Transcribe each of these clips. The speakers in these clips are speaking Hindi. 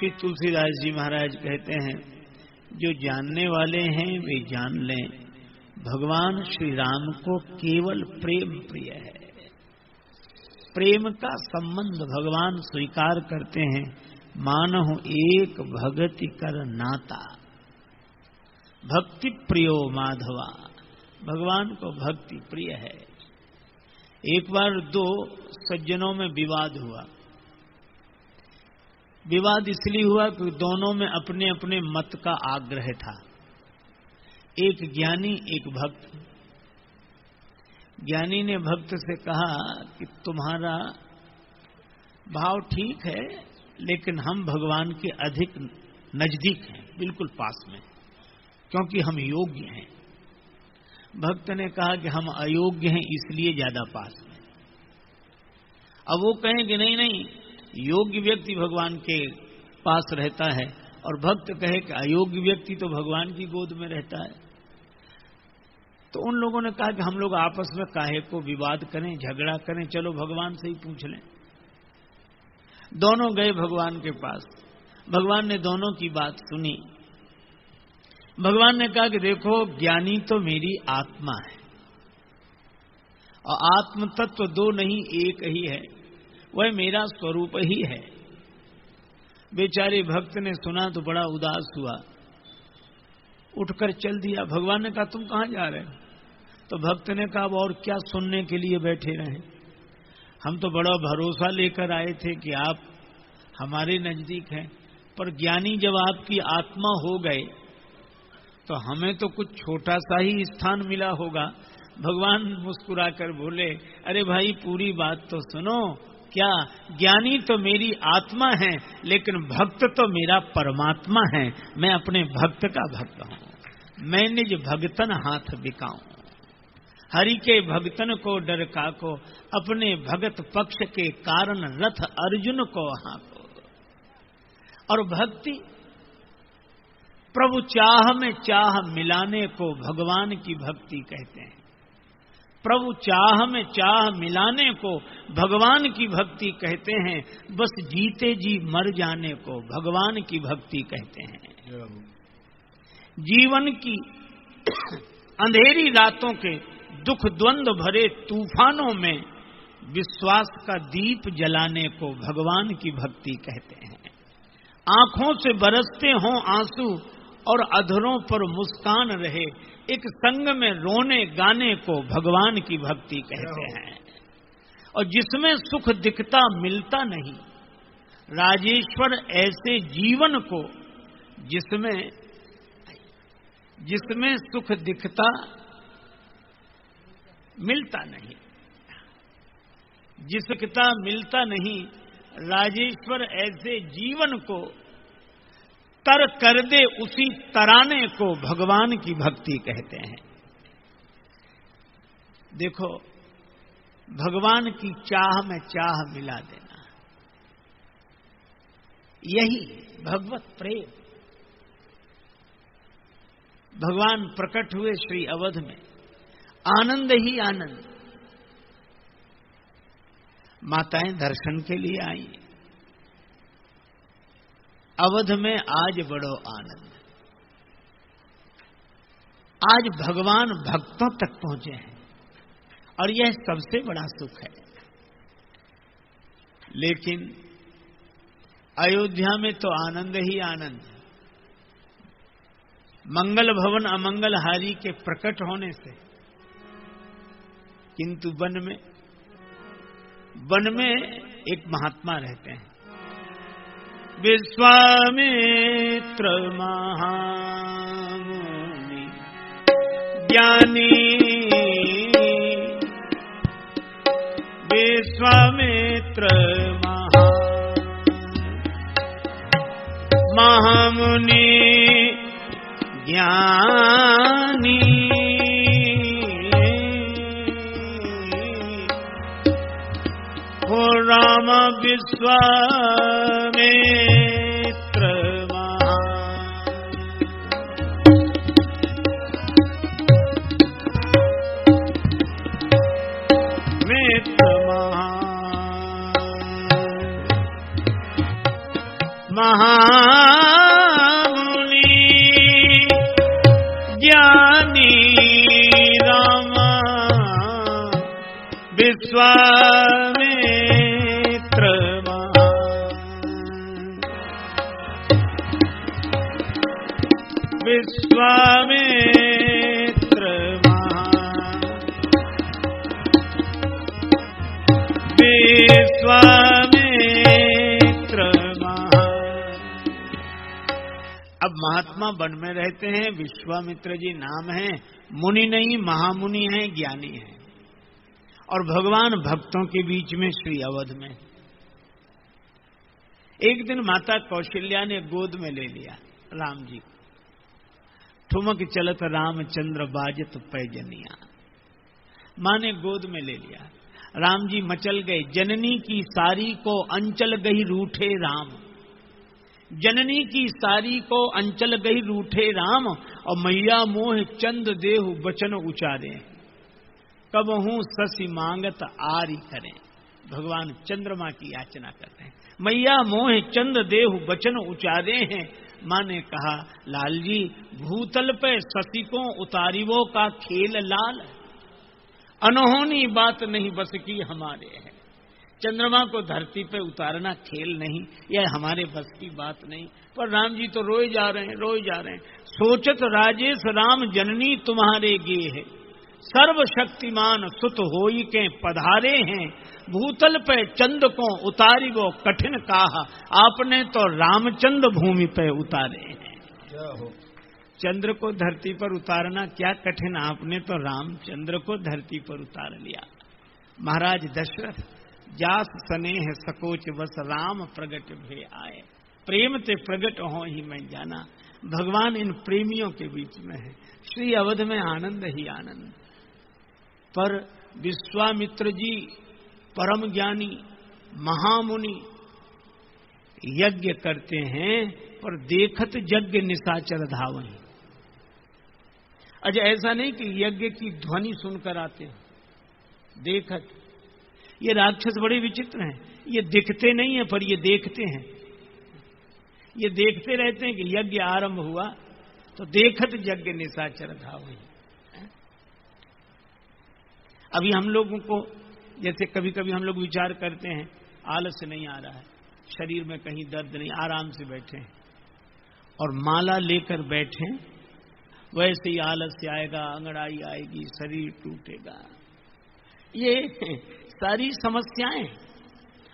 श्री तुलसीदास जी महाराज कहते हैं, जो जानने वाले हैं वे जान लें, भगवान श्री राम को केवल प्रेम प्रिय है। प्रेम का संबंध भगवान स्वीकार करते हैं। मानहु एक भगति कर नाता, भक्ति प्रियो माधवा। भगवान को भक्ति प्रिय है। एक बार दो सज्जनों में विवाद हुआ। विवाद इसलिए हुआ कि दोनों में अपने अपने मत का आग्रह था। एक ज्ञानी एक भक्त। ज्ञानी ने भक्त से कहा कि तुम्हारा भाव ठीक है, लेकिन हम भगवान के अधिक नजदीक हैं, बिल्कुल पास में, क्योंकि हम योग्य हैं। भक्त ने कहा कि हम अयोग्य हैं, इसलिए ज्यादा पास में। अब वो कहें कि नहीं नहीं, योग्य व्यक्ति भगवान के पास रहता है, और भक्त कहे कि अयोग्य व्यक्ति तो भगवान की गोद में रहता है। तो उन लोगों ने कहा कि हम लोग आपस में काहे को विवाद करें, झगड़ा करें, चलो भगवान से ही पूछ लें। दोनों गए भगवान के पास। भगवान ने दोनों की बात सुनी। भगवान ने कहा कि देखो, ज्ञानी तो मेरी आत्मा है, और आत्म तत्व दो नहीं एक ही है, वह मेरा स्वरूप ही है। बेचारे भक्त ने सुना तो बड़ा उदास हुआ, उठकर चल दिया। भगवान ने कहा तुम कहां जा रहे हो? तो भक्त ने कहा और क्या सुनने के लिए बैठे रहे, हम तो बड़ा भरोसा लेकर आए थे कि आप हमारे नजदीक हैं, पर ज्ञानी जब आपकी आत्मा हो गए तो हमें तो कुछ छोटा सा ही स्थान मिला होगा। भगवान मुस्कुराकर बोले, अरे भाई पूरी बात तो सुनो। क्या? ज्ञानी तो मेरी आत्मा है, लेकिन भक्त तो मेरा परमात्मा है। मैं अपने भक्त का भक्त हूं। मैं निज भगतन हाथ बिकाऊं, हरि के भगतन को डर काको, अपने भगत पक्ष के कारण रथ अर्जुन को हाँको। और भक्ति प्रभु चाह में चाह मिलाने को भगवान की भक्ति कहते हैं। प्रभु चाह में चाह मिलाने को भगवान की भक्ति कहते हैं। बस जीते जी मर जाने को भगवान की भक्ति कहते हैं। जीवन की अंधेरी रातों के दुख द्वंद्व भरे तूफानों में विश्वास का दीप जलाने को भगवान की भक्ति कहते हैं। आंखों से बरसते हों आंसू और अधरों पर मुस्कान रहे, एक संग में रोने गाने को भगवान की भक्ति कहते हैं। और जिसमें सुख दिखता मिलता नहीं, राजेश्वर ऐसे जीवन को जिसमें सुख दिखता मिलता नहीं, जिसकता मिलता नहीं, राजेश्वर ऐसे जीवन को तर कर दे उसी तराने को भगवान की भक्ति कहते हैं। देखो, भगवान की चाह में चाह मिला देना, यही भगवत प्रेम। भगवान प्रकट हुए श्री अवध में, आनंद ही आनंद। माताएं दर्शन के लिए आई। अवध में आज बड़ो आनंद। आज भगवान भक्तों तक पहुंचे हैं, और यह सबसे बड़ा सुख है। लेकिन अयोध्या में तो आनंद ही आनंद। मंगल भवन अमंगलहारी के प्रकट होने से, किंतु वन में एक महात्मा रहते हैं, विश्वामित्र महामुनि ज्ञानी। विश्वामित्र महामुनि ज्ञानी, हो राम विश्वामित्र महामुनि ज्ञानी राम विश्वामित्र विश्वामित्र विश्वामित्र। अब महात्मा वन में रहते हैं, विश्वामित्र जी नाम है, मुनि नहीं महामुनि हैं, ज्ञानी हैं, और भगवान भक्तों के बीच में श्री अवध में। एक दिन माता कौशल्या ने गोद में ले लिया राम जी को। ठुमक चलत रामचंद्र बाजत पैजनिया, मां ने गोद में ले लिया। राम जी मचल गए, जननी की सारी को अंचल गई रूठे राम, जननी की सारी को अंचल गई रूठे राम, और मैया मोह चंद देहु बचन उचारे, कब हूं ससी मांगत आरी करें। भगवान चंद्रमा की याचना करते हैं, मैया मोह चंद देहु बचन उचारे हैं। मां ने कहा, लाल जी भूतल पे ससिकों उतारिवो का खेल लाल, अनहोनी बात नहीं बस की हमारे है। चंद्रमा को धरती पे उतारना खेल नहीं, यह हमारे बस की बात नहीं। पर राम जी तो रोए जा रहे हैं, रोए जा रहे हैं। सोचत राजेश राम जननी तुम्हारे गे है, सर्वशक्तिमान सुत होई के पधारे हैं। भूतल पे चंद को उतारी वो कठिन कहा, आपने तो रामचंद्र भूमि पे उतारे हैं। चंद्र को धरती पर उतारना क्या कठिन, आपने तो रामचंद्र को धरती पर उतार लिया। महाराज दशरथ जास स्नेह सकोच बस राम प्रगट भे आए, प्रेम ते प्रगट हो ही मैं जाना। भगवान इन प्रेमियों के बीच में है, श्री अवध में आनंद ही आनंद। पर विश्वामित्र जी परम ज्ञानी महामुनि यज्ञ करते हैं, पर देखत यज्ञ निशाचर धावहीं। अच्छा, ऐसा नहीं कि यज्ञ की ध्वनि सुनकर आते हैं, देखत। ये राक्षस बड़े विचित्र हैं, ये दिखते नहीं है पर ये देखते हैं। ये देखते रहते हैं कि यज्ञ आरंभ हुआ तो देखत यज्ञ निशाचर धावहीं। अभी हम लोगों को जैसे कभी कभी हम लोग विचार करते हैं, आलस नहीं आ रहा है, शरीर में कहीं दर्द नहीं, आराम से बैठे हैं, और माला लेकर बैठे, वैसे ही आलस्य आएगा, अंगड़ाई आएगी, शरीर टूटेगा। ये सारी समस्याएं।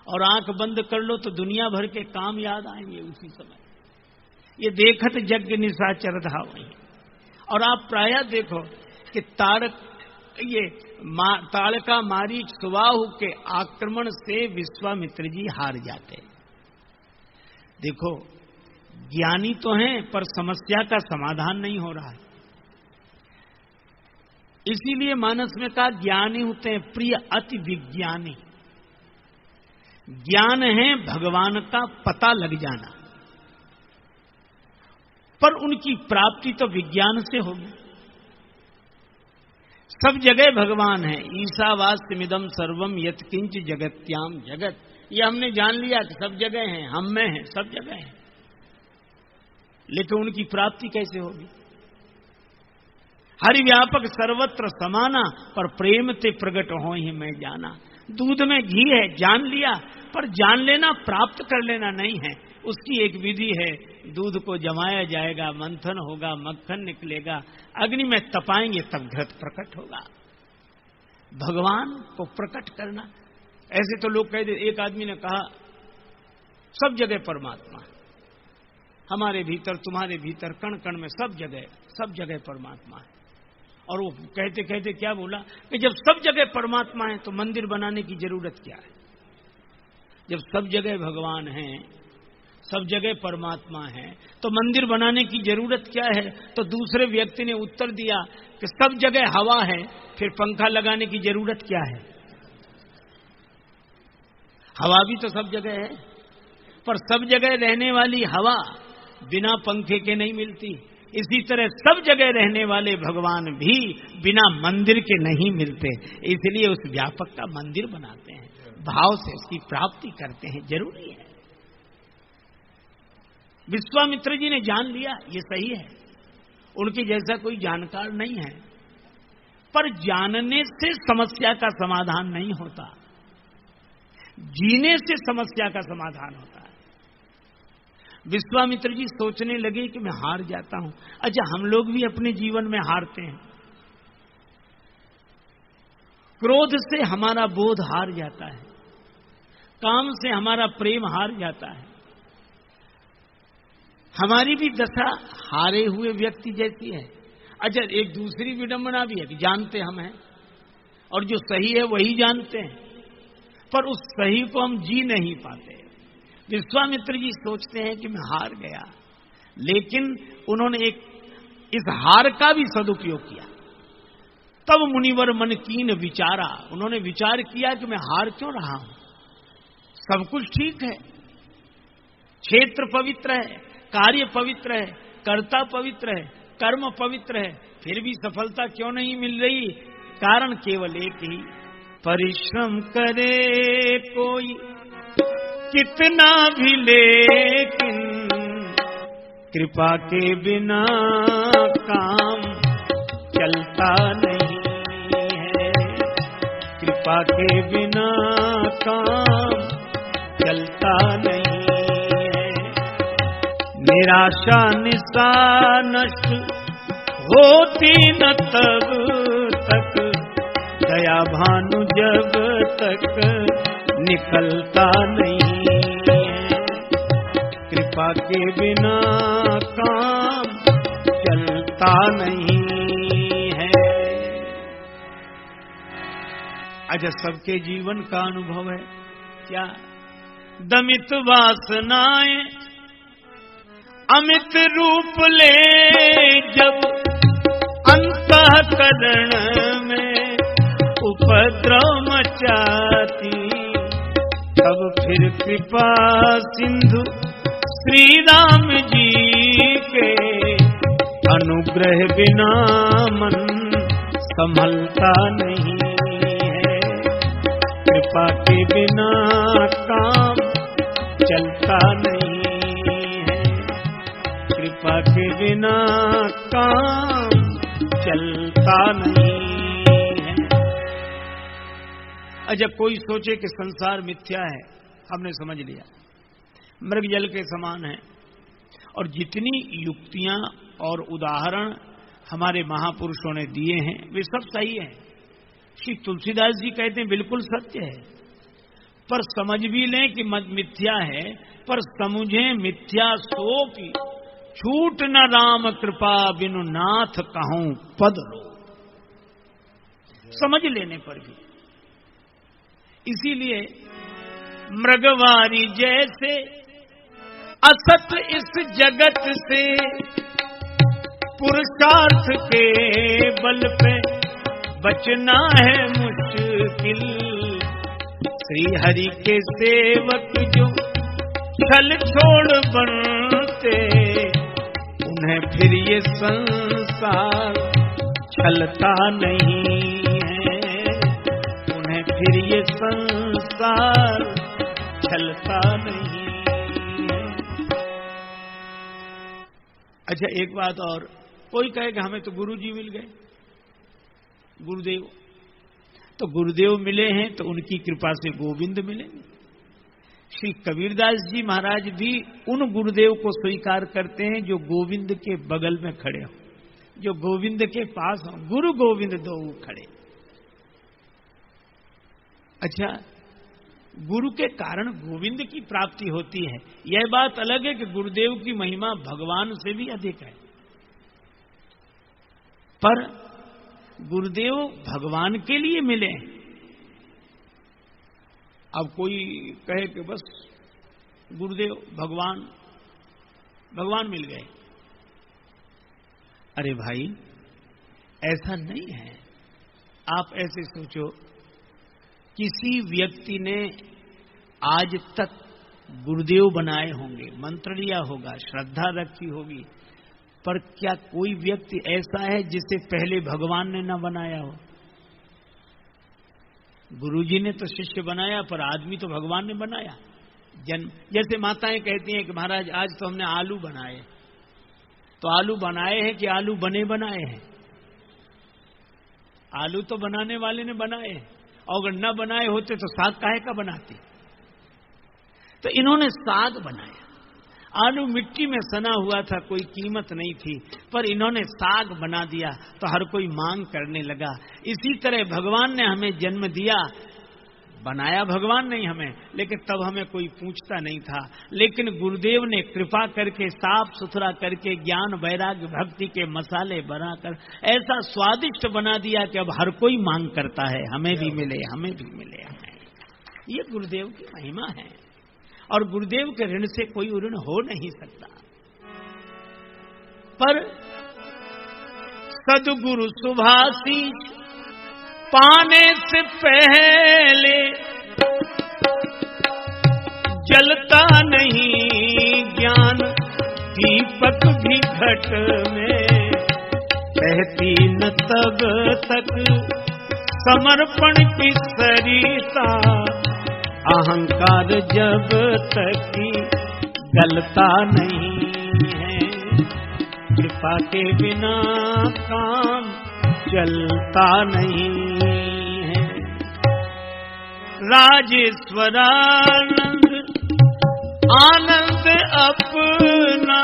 और आंख बंद कर लो तो दुनिया भर के काम याद आएंगे उसी समय। ये देखत यज्ञ निशाचर धावहीं। और आप प्रायः देखो कि ताड़का मारीच सुबाहु के आक्रमण से विश्वामित्र जी हार जाते। देखो, ज्ञानी तो हैं पर समस्या का समाधान नहीं हो रहा है। इसीलिए मानस में कहा ज्ञानी होते हैं प्रिय अति विज्ञानी। ज्ञान है भगवान का पता लग जाना, पर उनकी प्राप्ति तो विज्ञान से होगी। सब जगह भगवान है। ईशावास्यमिदं सर्वम यत्किंच जगत्याम जगत, ये हमने जान लिया कि सब जगह हैं, हम में हैं, सब जगह हैं। लेकिन उनकी प्राप्ति कैसे होगी? हरि व्यापक सर्वत्र समाना, पर प्रेम ते प्रगट हो ही मैं जाना। दूध में घी है, जान लिया, पर जान लेना प्राप्त कर लेना नहीं है। उसकी एक विधि है, दूध को जमाया जाएगा, मंथन होगा, मक्खन निकलेगा, अग्नि में तपाएंगे तब घृत प्रकट होगा। भगवान को प्रकट करना, ऐसे तो लोग कहते। एक आदमी ने कहा सब जगह परमात्मा, हमारे भीतर तुम्हारे भीतर कण कण में सब जगह परमात्मा है। और वो कहते कहते क्या बोला कि जब सब जगह परमात्मा है तो मंदिर बनाने की जरूरत क्या है? जब सब जगह भगवान है, सब जगह परमात्मा है, तो मंदिर बनाने की जरूरत क्या है? तो दूसरे व्यक्ति ने उत्तर दिया कि सब जगह हवा है, फिर पंखा लगाने की जरूरत क्या है? हवा भी तो सब जगह है, पर सब जगह रहने वाली हवा बिना पंखे के नहीं मिलती। इसी तरह सब जगह रहने वाले भगवान भी बिना मंदिर के नहीं मिलते। इसलिए उस व्यापक का मंदिर बनाते हैं, भाव से उसकी प्राप्ति करते हैं, जरूरी है। विश्वामित्र जी ने जान लिया ये सही है, उनके जैसा कोई जानकार नहीं है, पर जानने से समस्या का समाधान नहीं होता, जीने से समस्या का समाधान होता है। विश्वामित्र जी सोचने लगे कि मैं हार जाता हूं। अच्छा, हम लोग भी अपने जीवन में हारते हैं। क्रोध से हमारा बोध हार जाता है, काम से हमारा प्रेम हार जाता है। हमारी भी दशा हारे हुए व्यक्ति जैसी है। अच्छा, एक दूसरी विडंबना भी है कि जानते हम हैं और जो सही है वही जानते हैं, पर उस सही को हम जी नहीं पाते। विश्वामित्र जी सोचते हैं कि मैं हार गया, लेकिन उन्होंने इस हार का भी सदुपयोग किया। तब मुनिवर मन कीन विचारा, उन्होंने विचार किया कि मैं हार क्यों रहा हूं, सब कुछ ठीक है, क्षेत्र पवित्र है, कार्य पवित्र है, कर्ता पवित्र है, कर्म पवित्र है, फिर भी सफलता क्यों नहीं मिल रही? कारण केवल एक ही, परिश्रम करे कोई कितना भी, लेकिन कृपा के बिना काम चलता नहीं है, कृपा के बिना काम चलता नहीं है। निराशा निशा नष्ट होती न तब तक, दया भानु जब तक निकलता नहीं है, कृपा के बिना काम चलता नहीं है। अच्छा, सबके जीवन का अनुभव है क्या? दमित वासनाएं अमित रूप ले जब, अंतःकरण में उपद्रव मचाती, तब फिर कृपा सिंधु श्री राम जी के, अनुग्रह बिना मन संभलता नहीं है, कृपा के बिना काम चलता नहीं है, कृपा के बिना काम चलता नहीं है। अच्छा, कोई सोचे कि संसार मिथ्या है, हमने समझ लिया, मृग जल के समान है, और जितनी युक्तियां और उदाहरण हमारे महापुरुषों ने दिए हैं वे सब सही हैं। श्री तुलसीदास जी कहते हैं बिल्कुल सत्य है, पर समझ भी लें कि मिथ्या है, पर समझें मिथ्या सो की, छूट न राम कृपा बिनु नाथ कहूं पद लो, समझ लेने पर भी। इसीलिए मृगवारी जैसे असत इस जगत से, पुरुषार्थ के बल पे बचना है मुश्किल, श्री हरि के सेवक जो छल छोड़ बनते, उन्हें फिर ये संसार छलता नहीं है, उन्हें फिर ये संसार छलता नहीं है। अच्छा, एक बात और, कोई कहे कि हमें तो गुरु जी मिल गए, गुरुदेव, तो गुरुदेव मिले हैं तो उनकी कृपा से गोविंद मिलेंगे। श्री कबीरदास जी महाराज भी उन गुरुदेव को स्वीकार करते हैं जो गोविंद के बगल में खड़े हो, जो गोविंद के पास हो, गुरु गोविंद दो खड़े। अच्छा, गुरु के कारण गोविंद की प्राप्ति होती है, यह बात अलग है कि गुरुदेव की महिमा भगवान से भी अधिक है, पर गुरुदेव भगवान के लिए मिले। अब कोई कहे कि बस गुरुदेव भगवान मिल गए, अरे भाई ऐसा नहीं है। आप ऐसे सोचो, किसी व्यक्ति ने आज तक गुरुदेव बनाए होंगे, मंत्र लिया होगा, श्रद्धा रखी होगी, पर क्या कोई व्यक्ति ऐसा है जिसे पहले भगवान ने न बनाया हो? गुरुजी ने तो शिष्य बनाया, पर आदमी तो भगवान ने बनाया। जन्म। जैसे माताएं कहती हैं कि महाराज आज तो हमने आलू बनाए, तो आलू बनाए हैं कि आलू बने बनाए हैं? आलू तो बनाने वाले ने बनाए हैं, और अगर न बनाए होते तो साग काहे का बनाते? तो इन्होंने साग बनाया। आलू मिट्टी में सना हुआ था, कोई कीमत नहीं थी, पर इन्होंने साग बना दिया तो हर कोई मांग करने लगा। इसी तरह भगवान ने हमें जन्म दिया, बनाया भगवान नहीं हमें, लेकिन तब हमें कोई पूछता नहीं था। लेकिन गुरुदेव ने कृपा करके साफ सुथरा करके ज्ञान वैराग्य भक्ति के मसाले बनाकर ऐसा स्वादिष्ट बना दिया कि अब हर कोई मांग करता है, हमें भी मिले, हमें भी मिले, हमें। ये गुरुदेव की महिमा है, और गुरुदेव के ऋण से कोई ऋण हो नहीं सकता। पर सद्गुरु सुभाषीष पाने से पहले जलता नहीं ज्ञान दीपक भी घट में, कहती न तब तक समर्पण की सरिता, अहंकार जब तक ही गलता नहीं है, कृपा के बिना काम चलता नहीं है। राजेश्वरानंद आनंद अपना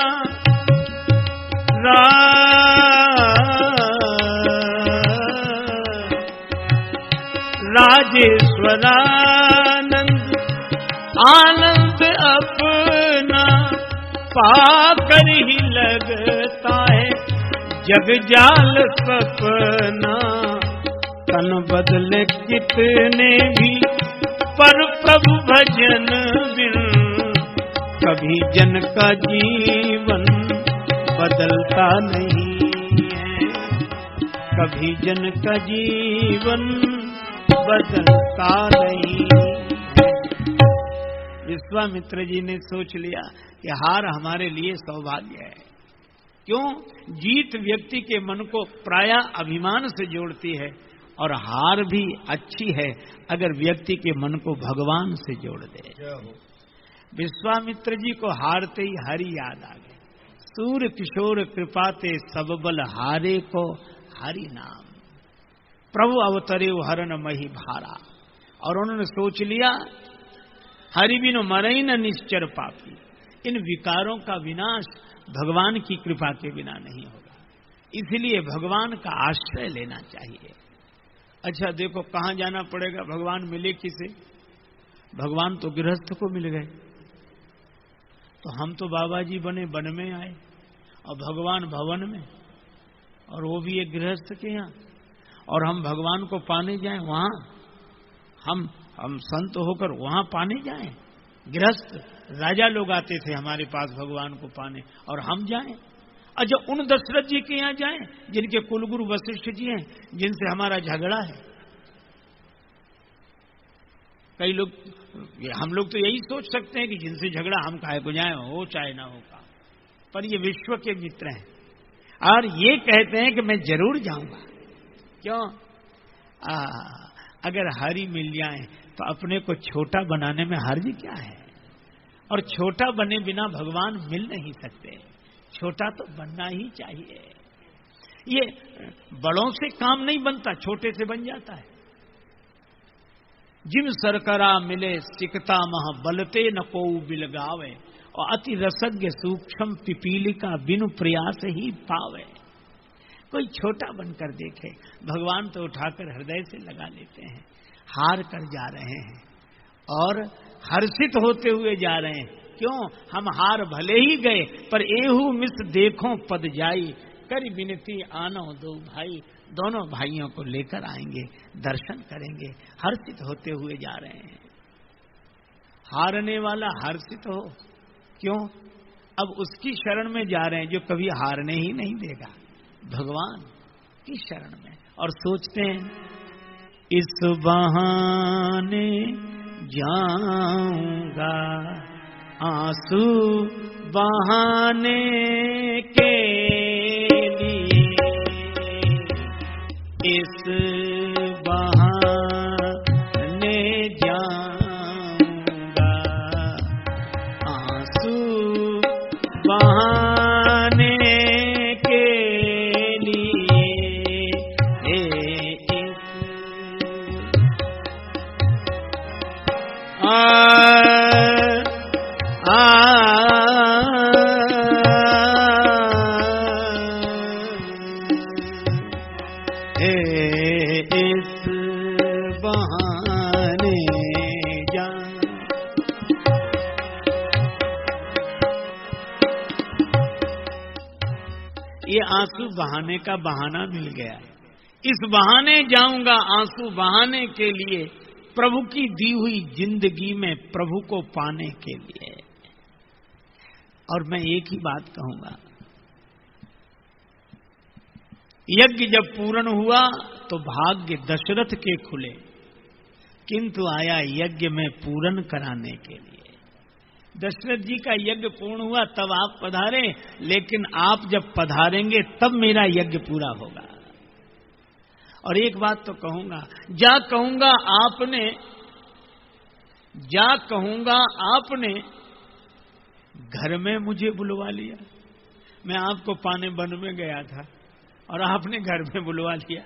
राजेश्वरानंद आनंद अपना पाकर ही लगता है जग जाल सपना। तन बदले कितने भी पर प्रभु भजन बिन, कभी जन का जीवन बदलता नहीं है, कभी जन का जीवन बदलता नहीं है। विश्वामित्र जी ने सोच लिया कि हार हमारे लिए सौभाग्य है। क्यों? जीत व्यक्ति के मन को प्रायः अभिमान से जोड़ती है, और हार भी अच्छी है अगर व्यक्ति के मन को भगवान से जोड़ दे। विश्वामित्र जी को हारते ही हरि याद आ गए। सूर्य किशोर कृपाते सब बल हारे को हरि नाम, प्रभु अवतरे हरन मही भारा। और उन्होंने सोच लिया हरि बिनु मरई न निश्चर पापी, इन विकारों का विनाश भगवान की कृपा के बिना नहीं होगा, इसलिए भगवान का आश्रय लेना चाहिए। अच्छा देखो, कहां जाना पड़ेगा? भगवान मिले किसे? भगवान तो गृहस्थ को मिल गए। तो हम तो बाबा जी बने वन में आए, और भगवान भवन में, और वो भी एक गृहस्थ के यहाँ। और हम भगवान को पाने जाएं वहां, हम संत होकर वहां पाने जाएं? गृहस्थ राजा लोग आते थे हमारे पास भगवान को पाने, और हम जाएं? अच्छा, उन दशरथ जी के यहाँ जाएं जिनके कुलगुरु वशिष्ठ जी हैं, जिनसे हमारा झगड़ा है। कई लोग, हम लोग तो यही सोच सकते हैं कि जिनसे झगड़ा हम काहे को जाएं, हो चाहे ना हो का। पर ये विश्व के मित्र हैं, और ये कहते हैं कि मैं जरूर जाऊंगा। क्यों? अगर हरि मिल जाए तो अपने को छोटा बनाने में हर्ज क्या है? और छोटा बने बिना भगवान मिल नहीं सकते, छोटा तो बनना ही चाहिए। ये बड़ों से काम नहीं बनता, छोटे से बन जाता है। जिम सरकरा मिले सिकता मह बलते न को बिलगावे, और अति रसज्ञ सूक्ष्म पिपीलिका बिनु प्रयास ही पावे। कोई छोटा बनकर देखे, भगवान तो उठाकर हृदय से लगा लेते हैं। हार कर जा रहे हैं और हर्षित होते हुए जा रहे हैं। क्यों? हम हार भले ही गए, पर एहू मिस देखो पद जाई, कर विनती आनो दो भाई। दोनों भाइयों को लेकर आएंगे, दर्शन करेंगे, हर्षित होते हुए जा रहे हैं। हारने वाला हर्षित हो, क्यों? अब उसकी शरण में जा रहे हैं जो कभी हारने ही नहीं देगा, भगवान की शरण में। और सोचते हैं इस बहाने जाऊंगा आंसू बहाने के लिए, इस बहाने जाऊंगा ये आंसू बहाने का बहाना मिल गया है। इस बहाने जाऊंगा आंसू बहाने के लिए, प्रभु की दी हुई जिंदगी में प्रभु को पाने के लिए। और मैं एक ही बात कहूंगा, यज्ञ जब पूर्ण हुआ तो भाग्य दशरथ के खुले, किंतु आया यज्ञ में पूर्ण कराने के लिए। दशरथ जी का यज्ञ पूर्ण हुआ तब आप पधारे, लेकिन आप जब पधारेंगे तब मेरा यज्ञ पूरा होगा। और एक बात तो कहूंगा, जा कहूंगा आपने घर में मुझे बुलवा लिया। मैं आपको पाने वन में गया था और आपने घर में बुलवा लिया।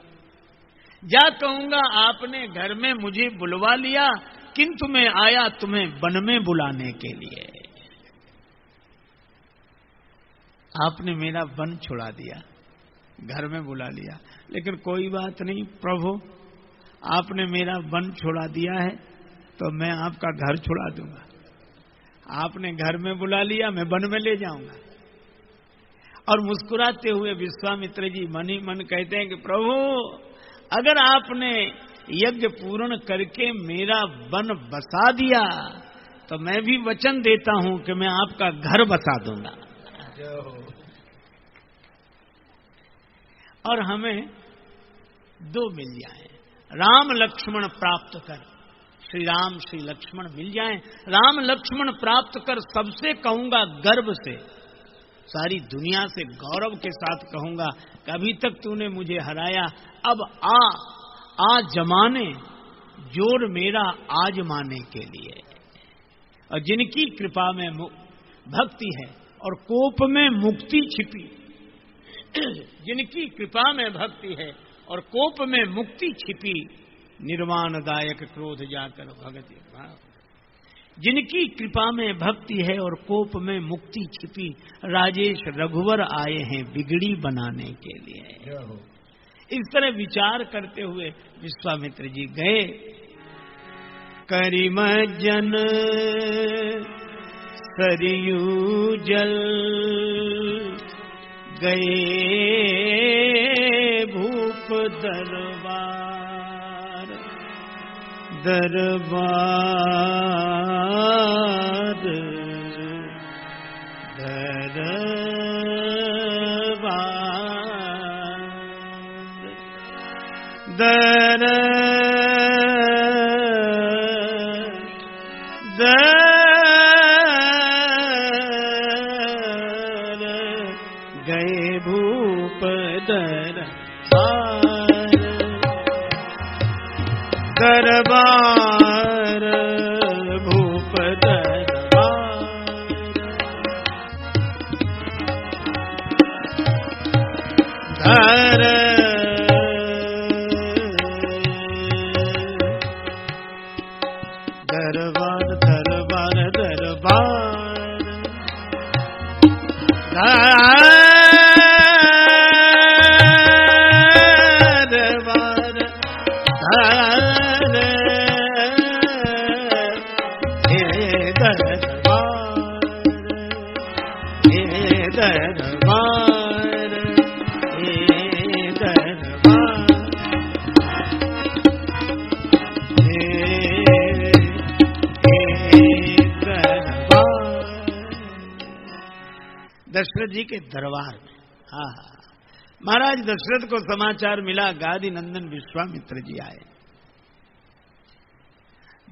जा कहूंगा आपने घर में मुझे बुलवा लिया, किंतु मैं आया तुम्हें वन में बुलाने के लिए। आपने मेरा वन छुड़ा दिया, घर में बुला लिया। लेकिन कोई बात नहीं प्रभु, आपने मेरा वन छुड़ा दिया है तो मैं आपका घर छुड़ा दूंगा। आपने घर में बुला लिया, मैं वन में ले जाऊंगा। और मुस्कुराते हुए विश्वामित्र जी मन ही मन कहते हैं कि प्रभु, अगर आपने यज्ञ पूर्ण करके मेरा वन बसा दिया तो मैं भी वचन देता हूं कि मैं आपका घर बसा दूंगा। और हमें दो मिल जाए, राम लक्ष्मण प्राप्त कर, श्री राम श्री लक्ष्मण मिल जाएं। राम लक्ष्मण प्राप्त कर सबसे कहूंगा गर्व से, सारी दुनिया से गौरव के साथ कहूंगा कि अभी तक तूने मुझे हराया, अब आ जमाने जोर मेरा आजमाने के लिए। और जिनकी कृपा में भक्ति है और कोप में मुक्ति छिपी, जिनकी कृपा में भक्ति है और कोप में मुक्ति छिपी, निर्वाणदायक क्रोध जाकर भगत। जिनकी कृपा में भक्ति है और कोप में मुक्ति छिपी, राजेश रघुवर आए हैं बिगड़ी बनाने के लिए। इस तरह विचार करते हुए विश्वामित्र जी गए। करिमज्जन सरयू जल गए भूप दरबार, दरबार दरबार दर गए भूप दरबार, दरबार भूप दरबार दरबार दरबार दशरथ जी के दरबार में। हाँ, महाराज दशरथ को समाचार मिला, गादी नंदन विश्वामित्र जी आए।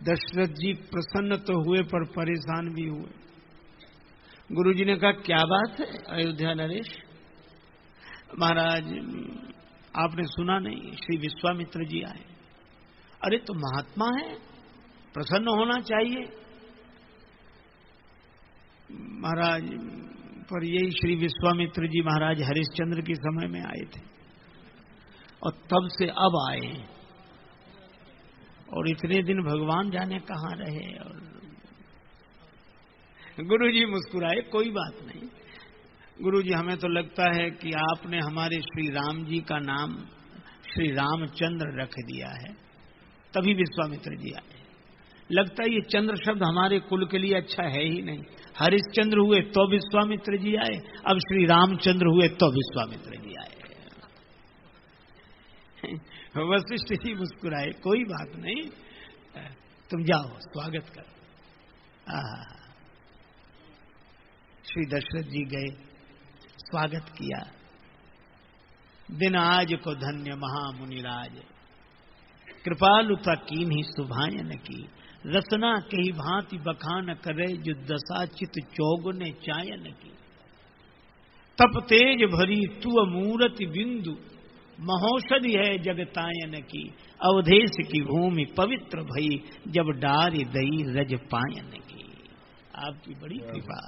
दशरथ जी प्रसन्न तो हुए पर परेशान भी हुए। गुरुजी ने कहा क्या बात है अयोध्या नरेश? महाराज आपने सुना नहीं, श्री विश्वामित्र जी आए। अरे तो महात्मा है, प्रसन्न होना चाहिए। महाराज पर यही श्री विश्वामित्र जी महाराज हरिश्चंद्र के समय में आए थे और तब से अब आए, और इतने दिन भगवान जाने कहां रहे। और गुरुजी मुस्कुराए, कोई बात नहीं गुरुजी, हमें तो लगता है कि आपने हमारे श्री राम जी का नाम श्री रामचंद्र रख दिया है, तभी विश्वामित्र जी आए। लगता है ये चंद्र शब्द हमारे कुल के लिए अच्छा है ही नहीं। हरिश्चंद्र हुए तो विश्वामित्र जी आए, अब श्री रामचंद्र हुए तो विश्वामित्र जी आए। वशिष्ठ जी मुस्कुराए, कोई बात नहीं, तुम जाओ स्वागत करो। श्री दशरथ जी गए, स्वागत किया। दिन आज को धन्य महामुनिराज, कृपालुता कीन्ही सुभायन की, रसना कही भांति बखान करे, जो दशा चित चौगुने चायन की। तप तेज भरी तू मूरति बिंदु, महोषधि है जगतायन की। अवधेश की भूमि पवित्र भई, जब डारी दई रज पायन की। आपकी बड़ी कृपा।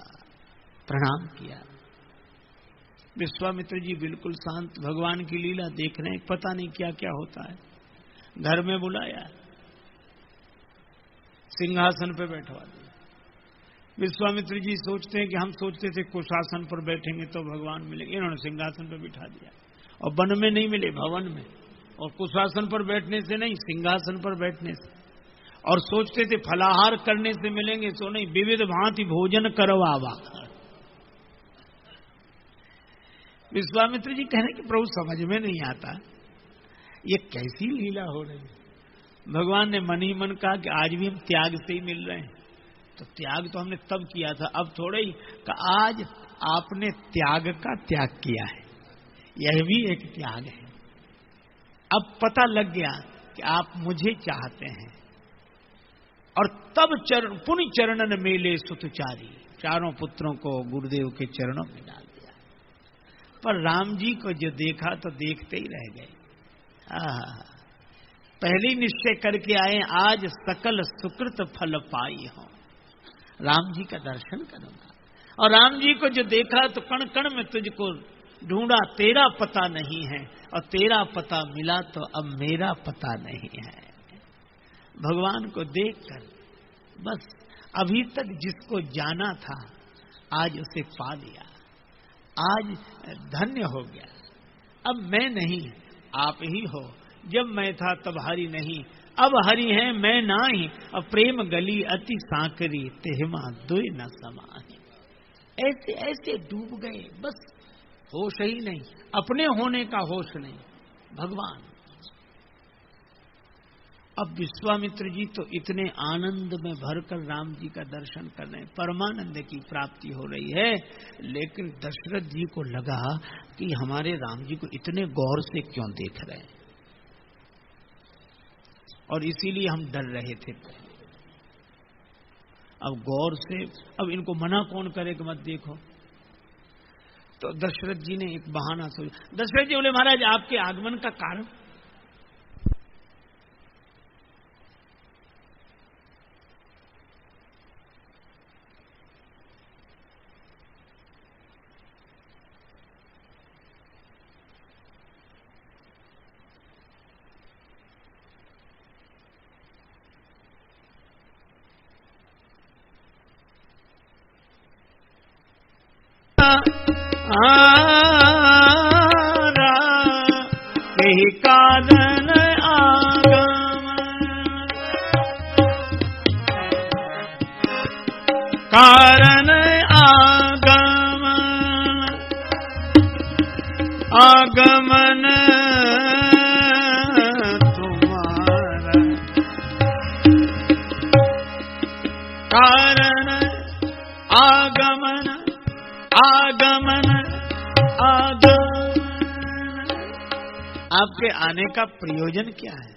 प्रणाम किया। विश्वामित्र जी बिल्कुल शांत, भगवान की लीला देख रहे हैं, पता नहीं क्या क्या होता है। घर में बुलाया, सिंहासन पर बैठवा दिया। विश्वामित्र जी सोचते हैं कि हम सोचते थे कुशासन पर बैठेंगे तो भगवान मिलेंगे, इन्होंने सिंहासन पर बिठा दिया। और वन में नहीं मिले, भवन में। और कुशासन पर बैठने से नहीं, सिंहासन पर बैठने से। और सोचते थे फलाहार करने से मिलेंगे, तो नहीं, विविध भांति भोजन करवावा। विश्वामित्र जी कह रहे कि प्रभु समझ में नहीं आता ये कैसी लीला हो रही है। भगवान ने मन ही मन कहा कि आज भी हम त्याग से ही मिल रहे हैं। तो त्याग तो हमने तब किया था, अब थोड़े ही कि आज आपने त्याग का त्याग किया है, यह भी एक त्याग है। अब पता लग गया कि आप मुझे चाहते हैं। और तब पुण्य चरणन मेले सुतचारी, चारों पुत्रों को गुरुदेव के चरणों में डाल दिया। पर राम जी को जो देखा तो देखते ही रह गए। पहले निश्चय करके आए, आज सकल सुकृत फल पाई हो, राम जी का दर्शन करूंगा। और राम जी को जो देखा तो कण कण में तुझको ढूंढा, तेरा पता नहीं है, और तेरा पता मिला तो अब मेरा पता नहीं है। भगवान को देखकर बस अभी तक जिसको जाना था आज उसे पा लिया, आज धन्य हो गया। अब मैं नहीं, आप ही हो। जब मैं था तब हरि नहीं, अब हरि है मैं नाही। अब प्रेम गली अति सांकरी, तेहमा दुई न समाही। ऐसे ऐसे डूब गए, बस होश ही नहीं, अपने होने का होश नहीं, भगवान। अब विश्वामित्र जी तो इतने आनंद में भरकर राम जी का दर्शन कर रहे हैं, परमानंद की प्राप्ति हो रही है। लेकिन दशरथ जी को लगा कि हमारे राम जी को इतने गौर से क्यों देख रहे हैं, और इसीलिए हम डर रहे थे। अब गौर से, अब इनको मना कौन करे कि मत देखो। तो दशरथ जी ने एक बहाना सोचा। दशरथ जी बोले, महाराज आपके आगमन का कारण? यही कारण आगमन तुम्हारा, कारण आगमन आगमन आगमन। आपके आने का प्रयोजन क्या है?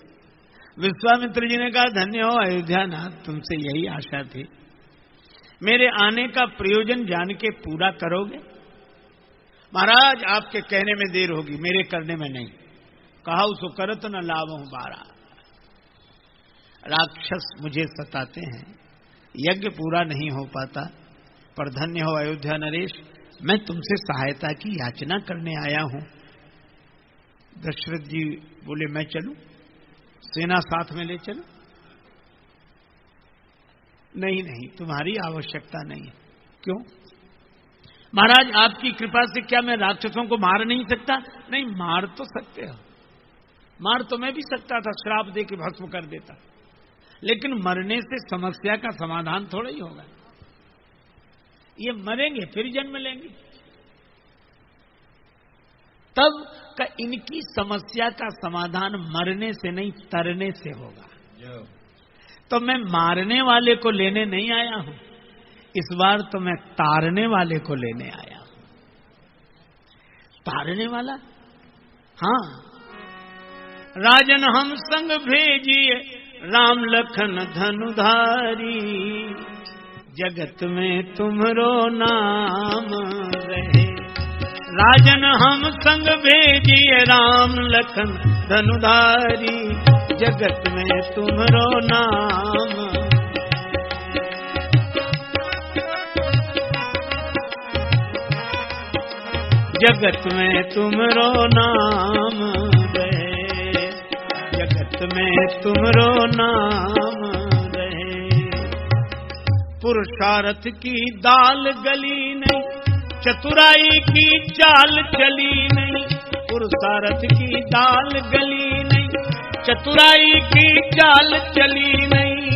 विश्वामित्र जी ने कहा, धन्य हो अयोध्या नाथ, तुमसे यही आशा थी। मेरे आने का प्रयोजन जान के पूरा करोगे? महाराज आपके कहने में देर होगी, मेरे करने में नहीं। कहा सो करत न लाभ हूं बारा। राक्षस मुझे सताते हैं, यज्ञ पूरा नहीं हो पाता। पर धन्य हो अयोध्या नरेश, मैं तुमसे सहायता की याचना करने आया हूं। दशरथ जी बोले, मैं चलूं? सेना साथ में ले चलूं? नहीं नहीं, तुम्हारी आवश्यकता नहीं है। क्यों? महाराज आपकी कृपा से क्या मैं राक्षसों को मार नहीं सकता? नहीं, मार तो सकते हो, मार तो मैं भी सकता था, श्राप दे के भस्म कर देता। लेकिन मरने से समस्या का समाधान थोड़ा ही होगा। ये मरेंगे फिर जन्म लेंगे, तब का इनकी समस्या का समाधान मरने से नहीं तरने से होगा। तो मैं मारने वाले को लेने नहीं आया हूं, इस बार तो मैं तारने वाले को लेने आया हूं। तारने वाला, हाँ, राजन हम संग भेजिए राम लखन धनुधारी, जगत में तुम्हारो नाम रहे। राजन हम संग भेजिए राम लखन धनुधारी, जगत में तुम्हारो नाम। जगत में तुम्हारो नाम रहे, जगत में तुम्हारो नाम रहे। पुरुषार्थ की दाल गली नहीं, चतुराई की चाल चली नहीं। पुरुषार्थ की दाल गली नहीं, चतुराई की चाल चली नहीं।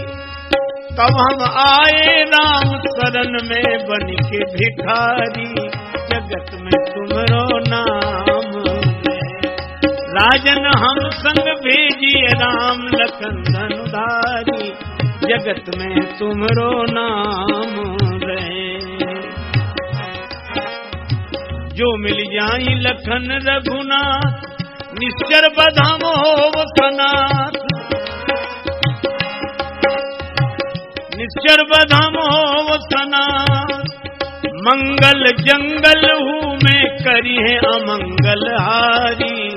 तब हम आए राम शरण में बन के भिखारी, जगत में तुम्हारो नाम है। राजन हम संग भेजिए राम लखन धनुधारी, जगत में तुम्हारो नाम रहे। जो मिल जाई लखन रघुनाथ, निश्चर बधाम हो सनाथ। निश्चर बधाम हो सनाथ, मंगल जंगल हूँ मैं करी है अमंगल हारी,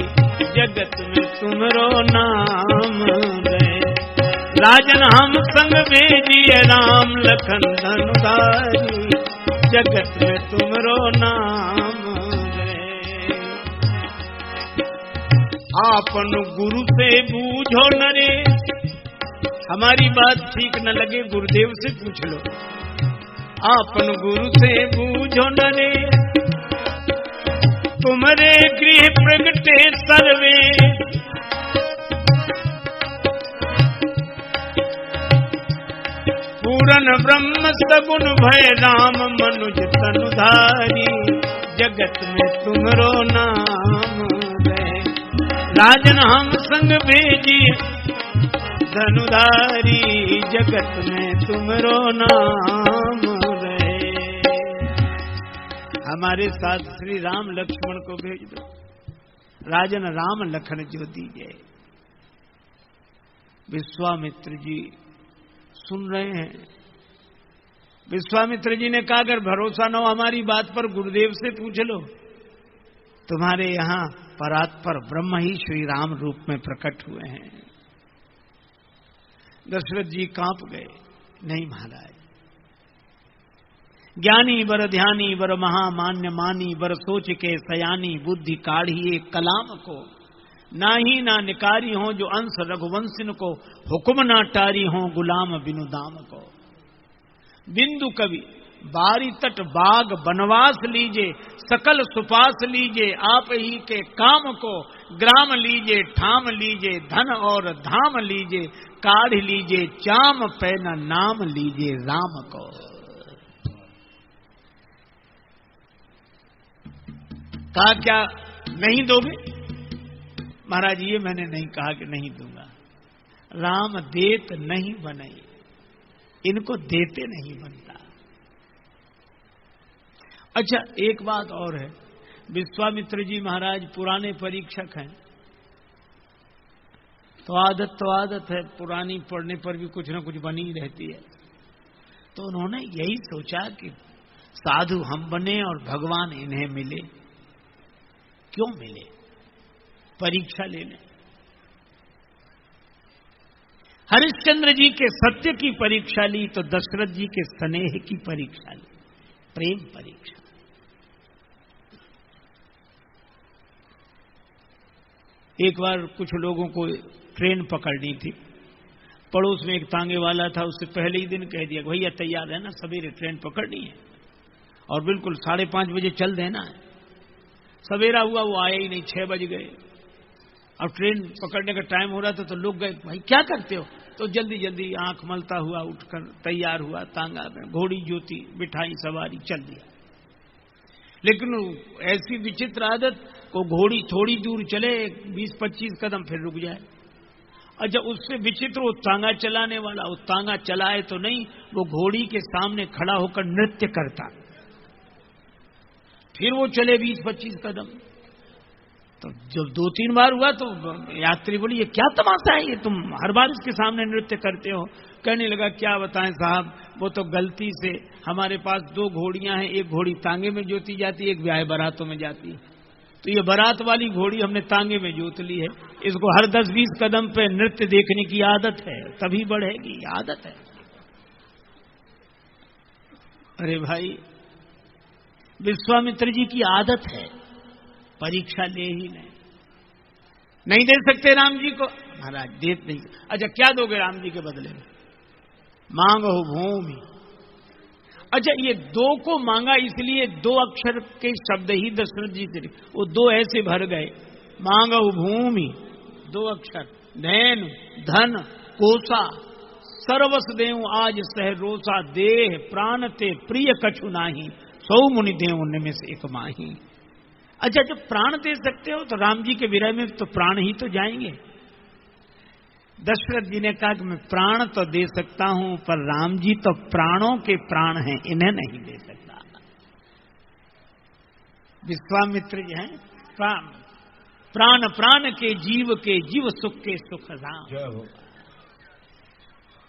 जगत में तुम्हारो नाम है। राजन हम संग भेजिए राम लखन धनुधारी, जगत में तुम्हारो नाम है। आपन गुरु से बूझो नरेश, हमारी बात ठीक न लगे गुरुदेव से पूछ लो। आपन गुरु से बूझो नरेश, तुम्हारे गृह प्रगटे सर्वे। पूरन ब्रह्म सगुन भय राम मनुज तनुधारी, जगत में तुम्हारो नाम है। राजन हम संग भेजिए धनुधारी, जगत में तुम्हारो नाम रहे। हमारे साथ श्री राम लक्ष्मण को भेज दो, राजन राम लखन जो दीजिए। विश्वामित्र जी सुन रहे हैं। विश्वामित्र जी ने कहा अगर भरोसा न हो हमारी बात पर गुरुदेव से पूछ लो। तुम्हारे यहां परात्पर ब्रह्म ही श्री राम रूप में प्रकट हुए हैं। दशरथ जी कांप गए, नहीं महाराज, ज्ञानी बर ध्यानी बर महामान्य मानी, बर सोच के सयानी, बुद्धि काढ़िए कलाम को। ना ही ना निकारी हो जो अंश रघुवंशिन को, हुक्म ना टारी हो गुलाम बिनु दाम को। बिंदु कवि बारी तट बाग बनवास लीजे, सकल सुपास लीजे आप ही के काम को। ग्राम लीजे ठाम लीजे, धन और धाम लीजे, काढ़ लीजे चाम पैना नाम लीजे राम को। कहा क्या नहीं दोगे? महाराज ये मैंने नहीं कहा कि नहीं दूंगा। राम देत नहीं बनाई, इनको देते नहीं बनता। अच्छा एक बात और है, विश्वामित्र जी महाराज पुराने परीक्षक हैं, तो आदत है, पुरानी पढ़ने पर भी कुछ न कुछ बनी रहती है। तो उन्होंने यही सोचा कि साधु हम बने और भगवान इन्हें मिले। क्यों मिले? परीक्षा लेने। हरिश्चंद्र जी के सत्य की परीक्षा ली तो दशरथ जी के स्नेह की परीक्षा ली, प्रेम परीक्षा। एक बार कुछ लोगों को ट्रेन पकड़नी थी, पड़ोस में एक तांगे वाला था, उससे पहले ही दिन कह दिया भैया तैयार है ना, सवेरे ट्रेन पकड़नी है और बिल्कुल 5:30 बजे चल देना है। सवेरा हुआ, वो आया ही नहीं, 6 बज गए। अब ट्रेन पकड़ने का टाइम हो रहा था तो लोग गए, भाई क्या करते हो? तो जल्दी जल्दी आंख मलता हुआ उठकर तैयार हुआ, तांगा में घोड़ी जोती, बिठाई, सवारी, चल दिया। लेकिन ऐसी विचित्र आदत को घोड़ी थोड़ी दूर चले 20-25 कदम फिर रुक जाए। और जब उससे विचित्र वो तांगा चलाने वाला, वो तांगा चलाए तो नहीं, वो घोड़ी के सामने खड़ा होकर नृत्य करता। फिर वो चले 20-25 कदम। तो जब 2-3 बार हुआ तो यात्री बोली, ये क्या तमाशा है, ये तुम हर बार इसके सामने नृत्य करते हो। कहने लगा, क्या बताएं साहब, वो तो गलती से हमारे पास 2 घोड़ियां हैं, एक घोड़ी तांगे में जोती जाती है, एक ब्याह बारातों में जाती है। तो ये बारात वाली घोड़ी हमने तांगे में जोत ली है, इसको हर 10-20 कदम पे नृत्य देखने की आदत है, तभी बढ़ेगी, आदत है। अरे भाई, विश्वामित्र जी की आदत है, परीक्षा ले ही नहीं दे सकते राम जी को। महाराज दे नहीं। अच्छा, क्या दोगे राम जी के बदले में? मांगो भूमि। अच्छा, ये 2 को मांगा इसलिए 2 अक्षर के शब्द ही दशरथ जी से, वो 2 ऐसे भर गए। मांगो भूमि 2 अक्षर, धैन धन कोसा, सर्वस देव आज सह रोसा, देह प्राण ते प्रिय कछु नाही, सौ मुनि देव उनमें से एक माही। अच्छा, जब प्राण दे सकते हो तो राम जी के विरह में तो प्राण ही तो जाएंगे। दशरथ जी ने कहा कि मैं प्राण तो दे सकता हूं, पर राम जी तो प्राणों के प्राण हैं, इन्हें नहीं दे सकता। विश्वामित्र जी हैं प्राण प्राण के जीव सुख के सुख राम।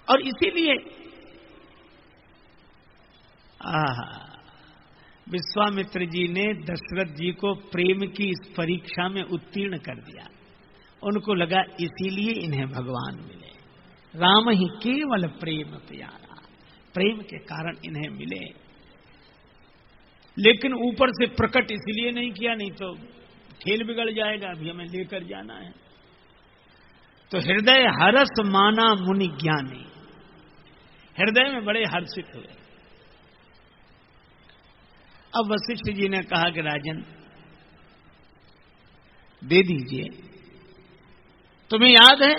और इसीलिए विश्वामित्र जी ने दशरथ जी को प्रेम की इस परीक्षा में उत्तीर्ण कर दिया। उनको लगा इसीलिए इन्हें भगवान मिले, राम ही केवल प्रेम प्यारा, प्रेम के कारण इन्हें मिले। लेकिन ऊपर से प्रकट इसलिए नहीं किया, नहीं तो खेल बिगड़ जाएगा, अभी हमें लेकर जाना है। तो हृदय हरस माना मुनि ज्ञानी, हृदय में बड़े हर्षित हुए। अब वशिष्ठ जी ने कहा कि राजन दे दीजिए। तुम्हें याद है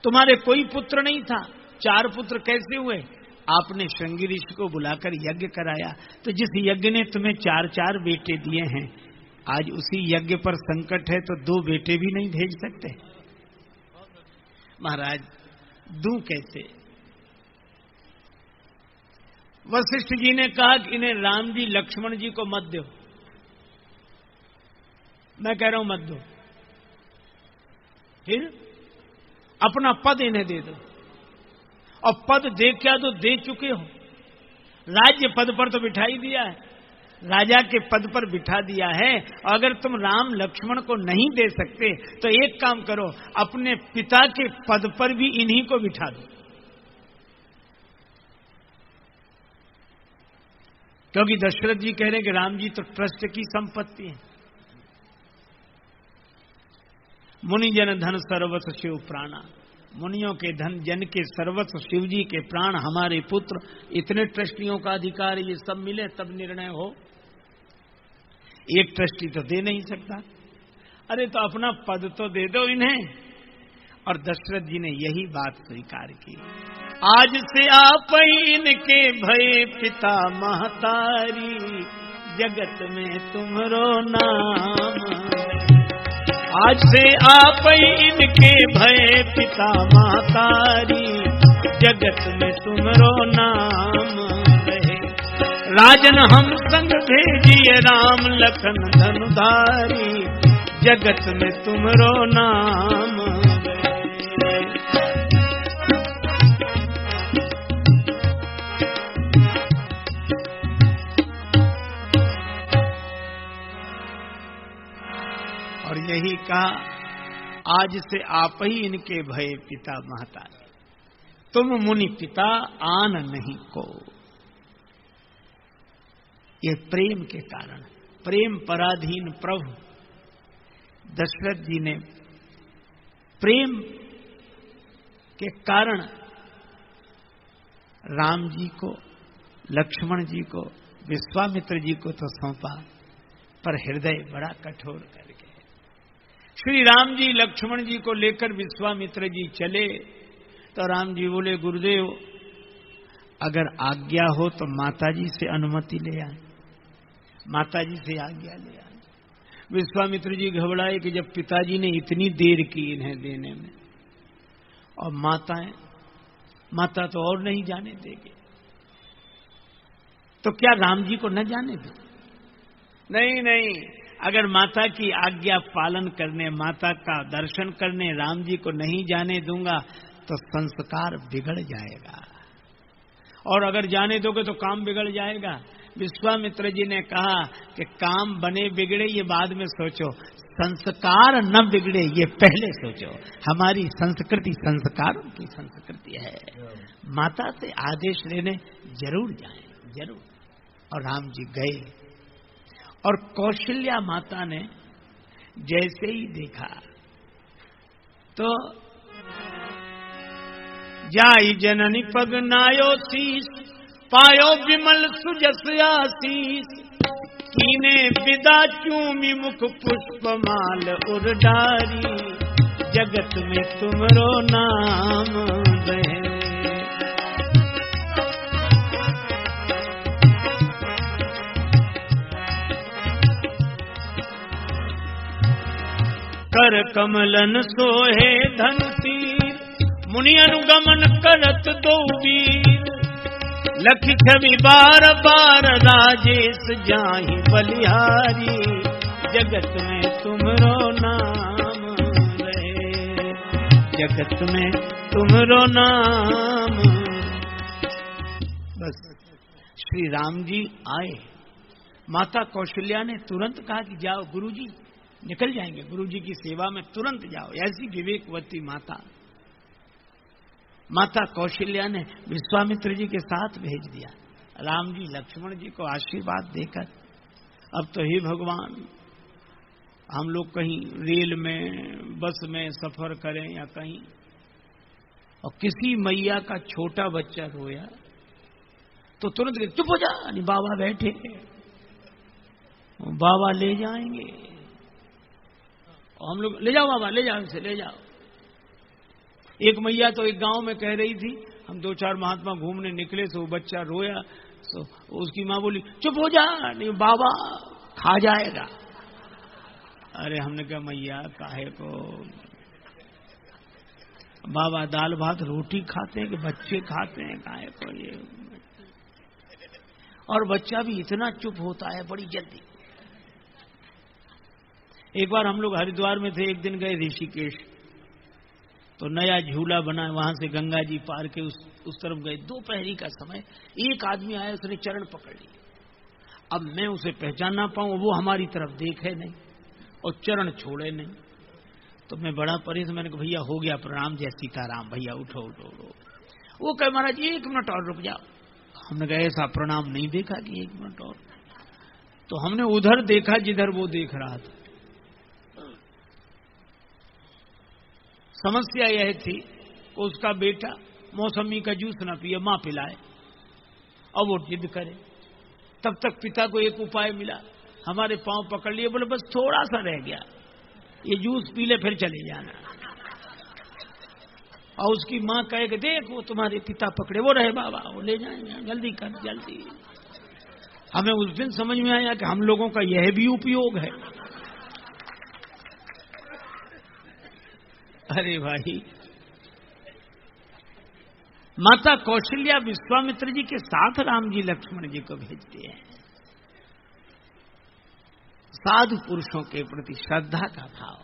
तुम्हारे कोई पुत्र नहीं था, 4 पुत्र कैसे हुए? आपने श्रृंगी ऋषि को बुलाकर यज्ञ कराया, तो जिस यज्ञ ने तुम्हें 4-4 बेटे दिए हैं, आज उसी यज्ञ पर संकट है तो 2 बेटे भी नहीं भेज सकते। महाराज दूं कैसे? वशिष्ठ जी ने कहा कि इन्हें राम जी लक्ष्मण जी को मत दो। मैं कह रहा हूं मत दो, फिर अपना पद इन्हें दे दो। और पद दे क्या तो दे चुके हो, राज्य पद पर तो बिठा ही दिया है, राजा के पद पर बिठा दिया है। और अगर तुम राम लक्ष्मण को नहीं दे सकते तो एक काम करो, अपने पिता के पद पर भी इन्हीं को बिठा दो। क्योंकि दशरथ जी कह रहे हैं कि राम जी तो ट्रस्ट की संपत्ति है। मुनि जन धन सर्वस्व शिव प्राणा, मुनियों के धन, जन के सर्वस्व, शिव जी के प्राण, हमारे पुत्र, इतने ट्रस्टियों का अधिकार, ये सब मिले तब निर्णय हो। एक ट्रस्टी तो दे नहीं सकता। अरे तो अपना पद तो दे दो इन्हें। और दशरथ जी ने यही बात स्वीकार की। आज से आप इनके भय पिता महतारी, जगत में तुमरो नाम। आज से आप इनके भय पिता महतारी, जगत में तुमरो नाम रहे। राजन हम संग भेजिए राम लखन धनुधारी, जगत में तुमरो नाम रहे। और यही कहा, आज से आप ही इनके भय पिता महतारी, तुम मुनि पिता आन नहीं को। ये प्रेम के कारण, प्रेम पराधीन प्रभु दशरथ जी ने प्रेम के कारण राम जी को, लक्ष्मण जी को, विश्वामित्र जी को तो सौंपा, पर हृदय बड़ा कठोर करके श्री राम जी लक्ष्मण जी को लेकर विश्वामित्र जी चले। तो राम जी बोले गुरुदेव अगर आज्ञा हो तो माताजी से अनुमति ले आए, माताजी से आज्ञा ले आए। विश्वामित्र जी घबराए कि जब पिताजी ने इतनी देर की इन्हें देने में, और माता तो और नहीं जाने देगी, तो क्या राम जी को न जाने दो? नहीं, अगर माता की आज्ञा पालन करने, माता का दर्शन करने राम जी को नहीं जाने दूंगा तो संस्कार बिगड़ जाएगा, और अगर जाने दोगे तो काम बिगड़ जाएगा। विश्वामित्र जी ने कहा कि काम बने बिगड़े ये बाद में सोचो, संस्कार न बिगड़े ये पहले सोचो। हमारी संस्कृति संस्कारों की संस्कृति है। माता से आदेश लेने जरूर जाएं, जरूर। और राम जी गए, और कौशल्या माता ने जैसे ही देखा तो जाई जननी पग नायो शीस, पायो विमल सुजस आशीष, कीने विदा चूमी मुख पुष्पमाल उर्डारी, जगत में तुमरो नाम बहे। कर कमलन सोहे धन तीर, मुनि अनुगमन करत दो वीर, लखि छवि बार बार राजेश जाहि बलिहारी, जगत में तुमरो नाम रहे, जगत में तुमरो नाम। बस श्री राम जी आए, माता कौशल्या ने तुरंत कहा कि जाओ गुरुजी, निकल जाएंगे गुरुजी की सेवा में, तुरंत जाओ। ऐसी विवेकवती माता कौशल्या ने विश्वामित्र जी के साथ भेज दिया। राम जी लक्ष्मण जी को आशीर्वाद देकर, अब तो हे भगवान, हम लोग कहीं रेल में बस में सफर करें या कहीं, और किसी मैया का छोटा बच्चा रोया तो तुरंत चुप हो जा, नहीं बाबा बैठे, बाबा ले जाएंगे। और हम लोग ले जाओ बाबा, ले जाओ इसे, ले जाओ। एक मैया तो एक गांव में कह रही थी, हम 2-4 महात्मा घूमने निकले तो वो बच्चा रोया, तो उसकी माँ बोली चुप हो जा, नहीं बाबा खा जाएगा। अरे हमने कहा मैया काहे को, बाबा दाल भात रोटी खाते हैं कि बच्चे खाते हैं, काहे को ये। और बच्चा भी इतना चुप होता है बड़ी जल्दी। एक बार हम लोग हरिद्वार में थे, एक दिन गए ऋषिकेश, तो नया झूला बना, वहां से गंगा जी पार के उस तरफ गए। दोपहरी का समय, एक आदमी आया, उसने चरण पकड़ लिया। अब मैं उसे पहचान ना पाऊं, वो हमारी तरफ देखे नहीं और चरण छोड़े नहीं, तो मैं बड़ा परेशान। मैंने कहा भैया हो गया प्रणाम, जय सीताराम, भैया उठो उठो उठो। वो कहे महाराज 1 मिनट और रुक जाओ। हमने कहा ऐसा प्रणाम नहीं देखा कि 1 मिनट और। तो हमने उधर देखा जिधर वो देख रहा था। समस्या यह थी कि उसका बेटा मौसमी का जूस ना पिए, मां पिलाए, और वो जिद करे। तब तक पिता को एक उपाय मिला, हमारे पांव पकड़ लिए, बोले बस थोड़ा सा रह गया, ये जूस पी ले फिर चले जाना। और उसकी मां कहे कि देख वो तुम्हारे पिता पकड़े, वो रहे बाबा, वो ले जाएंगे, जल्दी कर जल्दी। हमें उस दिन समझ में आया कि हम लोगों का यह भी उपयोग है। अरे भाई, माता कौशल्या विश्वामित्र जी के साथ राम जी लक्ष्मण जी को भेजते हैं। साधु पुरुषों के प्रति श्रद्धा का भाव।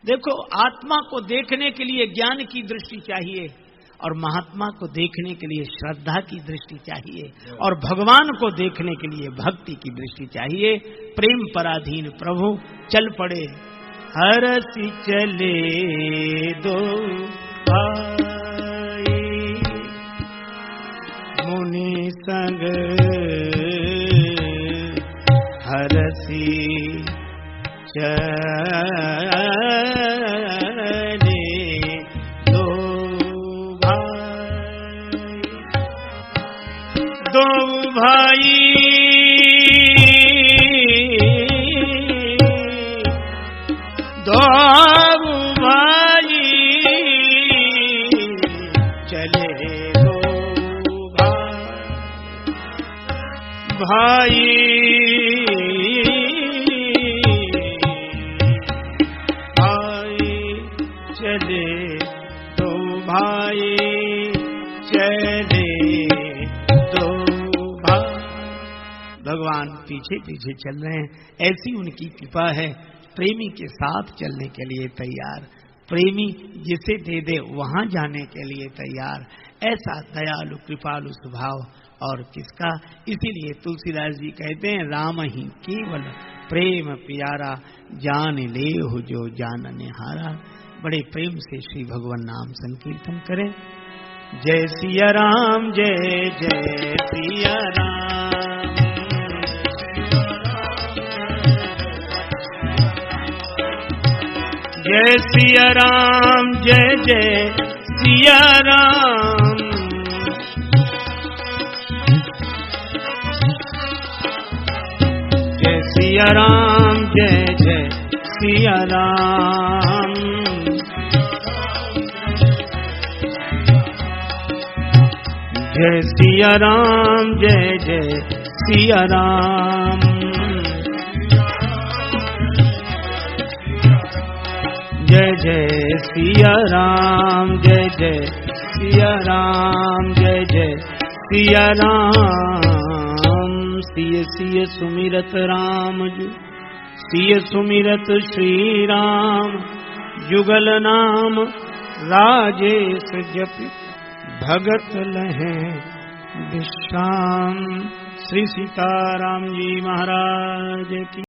देखो, आत्मा को देखने के लिए ज्ञान की दृष्टि चाहिए, और महात्मा को देखने के लिए श्रद्धा की दृष्टि चाहिए, और भगवान को देखने के लिए भक्ति की दृष्टि चाहिए। प्रेम पराधीन प्रभु चल पड़े, हरसि चले दो भाई, मुनि संग हरसि चले दो भाई, दो भाई भाई आए चले दो भाई चले दो भाई। भगवान पीछे पीछे चल रहे हैं, ऐसी उनकी कृपा है। प्रेमी के साथ चलने के लिए तैयार, प्रेमी जिसे दे दे वहां जाने के लिए तैयार। ऐसा दयालु कृपालु स्वभाव और किसका। इसीलिए तुलसीदास जी कहते हैं राम ही केवल प्रेम प्यारा, जान ले हो जो जानने हारा। बड़े प्रेम से श्री भगवान नाम संकीर्तन करें। जय सिया राम जय जय सिया राम, जय सिया राम जय जय सिया राम। जय सिया राम जय जय सिया राम। जय सिया राम जय जय सिया राम। जय जय सिया राम जय जय सिया राम। जय जय सिया राम। सिय सिय सुमिरत राम जु, सिय सुमिरत श्री राम। जुगल नाम राजेश जपि, भगत लहे विश्राम। श्री सीताराम जी महाराज की।